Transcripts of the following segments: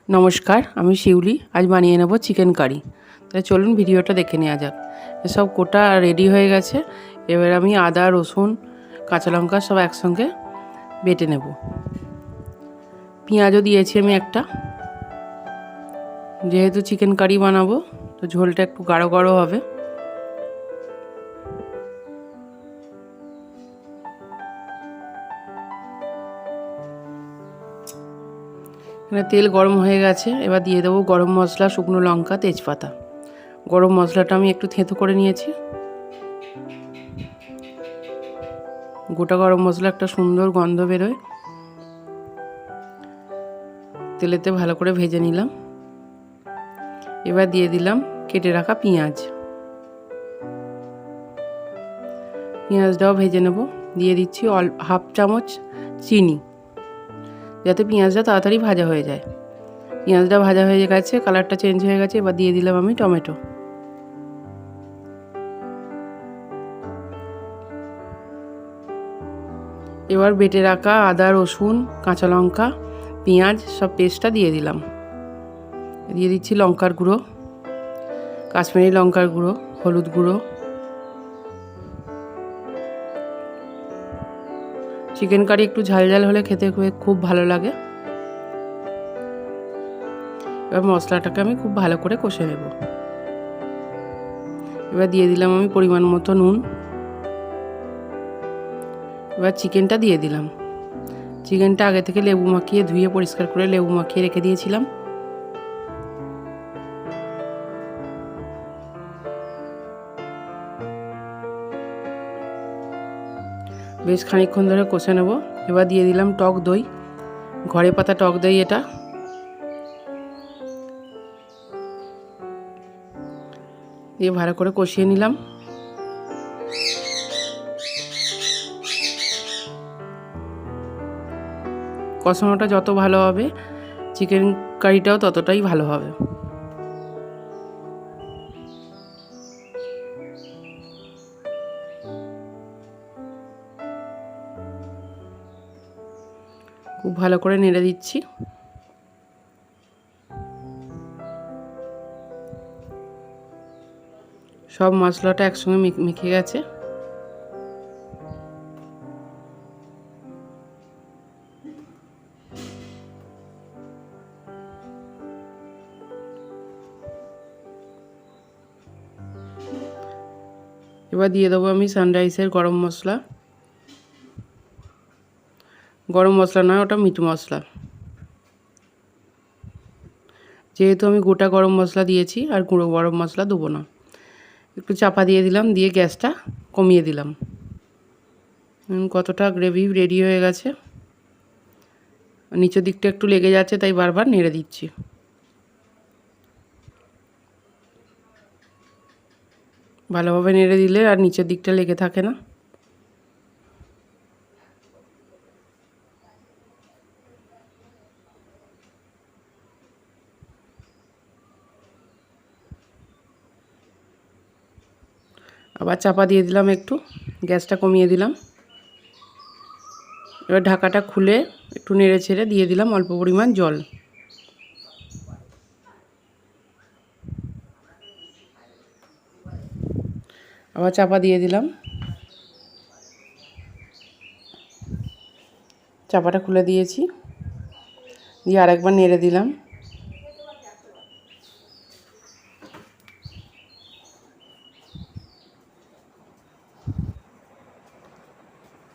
নমস্কার, আমি শিউলি। আজ বানিয়ে নেব চিকেন কারি। তাহলে চলুন ভিডিওটা দেখে নেওয়া যাক। সব কোটা রেডি হয়ে গেছে। এবার আমি আদা, রসুন, কাঁচা লঙ্কা সব একসঙ্গে বেটে নেব। পেঁয়াজও দিয়েছি আমি একটা, যেহেতু চিকেন কারি বানাবো তো ঝোলটা একটু গাঢ় গাঢ় হবে। এখানে তেল গরম হয়ে গেছে। এবার দিয়ে দেবো গরম মশলা, শুকনো লঙ্কা, তেজপাতা। গরম মশলাটা আমি একটু থেঁতো করে নিয়েছি। গোটা গরম মশলা একটা সুন্দর গন্ধ বেরোয়। তেলেতে ভালো করে ভেজে নিলাম। এবার দিয়ে দিলাম কেটে রাখা পেঁয়াজ। পেঁয়াজটাও ভেজে নেব। দিয়ে দিচ্ছি হাফ চামচ চিনি, যাতে পেঁয়াজটা তাড়াতাড়ি ভাজা হয়ে যায়। পেঁয়াজটা ভাজা হয়ে গেছে, কালারটা চেঞ্জ হয়ে গেছে। এবার দিয়ে দিলাম আমি টমেটো। এবার বেটে রাখা আদা, রসুন, কাঁচা লঙ্কা, পেঁয়াজ সব পেস্টটা দিয়ে দিলাম। দিয়ে দিচ্ছি লঙ্কার গুঁড়ো, কাশ্মীরি লঙ্কার গুঁড়ো, হলুদ গুঁড়ো। চিকেন কারি একটু ঝাল ঝাল হলে খেতে খুব ভালো লাগে। এবার মশলাটাকে আমি খুব ভালো করে কষে নেব। এবার দিয়ে দিলাম আমি পরিমাণ মতো নুন। এবার চিকেনটা দিয়ে দিলাম। চিকেনটা আগে থেকে লেবু মাখিয়ে ধুয়ে পরিষ্কার করে লেবু মাখিয়ে রেখে দিয়েছিলাম। বেশ খানিকক্ষণ ধরে কষে নেব। এবার দিয়ে দিলাম টক দই, ঘরে পাতা টক দই এটা। দিয়ে ভালো করে কষিয়ে নিলাম। কষানোটা যত ভালো হবে চিকেন কারিটাও ততটাই ভালো হবে। খুব ভালো করে নেড়ে দিচ্ছি। সব মশলাটা একসঙ্গে মেখে গেছে। এবার দিয়ে দেবো আমি সানরাইসের গরম মশলা। গরম মশলা নয়, ওটা মিট মশলা। যেহেতু আমি গোটা গরম মশলা দিয়েছি আর গুঁড়ো গরম মশলা দেবো না। একটু চাপা দিয়ে দিলাম, দিয়ে গ্যাসটা কমিয়ে দিলাম। কতটা গ্রেভি রেডি হয়ে গেছে। নিচের দিকটা একটু লেগে যাচ্ছে, তাই বারবার নেড়ে দিচ্ছি। ভালোভাবে নেড়ে দিলে আর নিচের দিকটা লেগে থাকে না। আবার চাপা দিয়ে দিলাম, একটু গ্যাসটা কমিয়ে দিলাম। এবার ঢাকাটা খুলে একটু নেড়ে ছেড়ে দিয়ে দিলাম অল্প পরিমাণ জল। আবার চাপা দিয়ে দিলাম। চাপাটা খুলে দিয়েছি, দিয়ে আরেকবার নেড়ে দিলাম।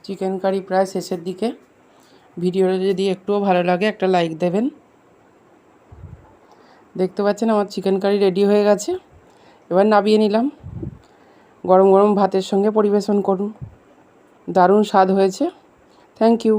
চিকেন কারি প্রায় শেষের দিকে। ভিডিওটা যদি একটুও ভালো লাগে একটা লাইক দেবেন। দেখতে পাচ্ছেন আমার চিকেন কারি রেডি হয়ে গেছে। এবার নামিয়ে নিলাম। গরম গরম ভাতের সঙ্গে পরিবেশন করুন। দারুণ স্বাদ হয়েছে। Thank you.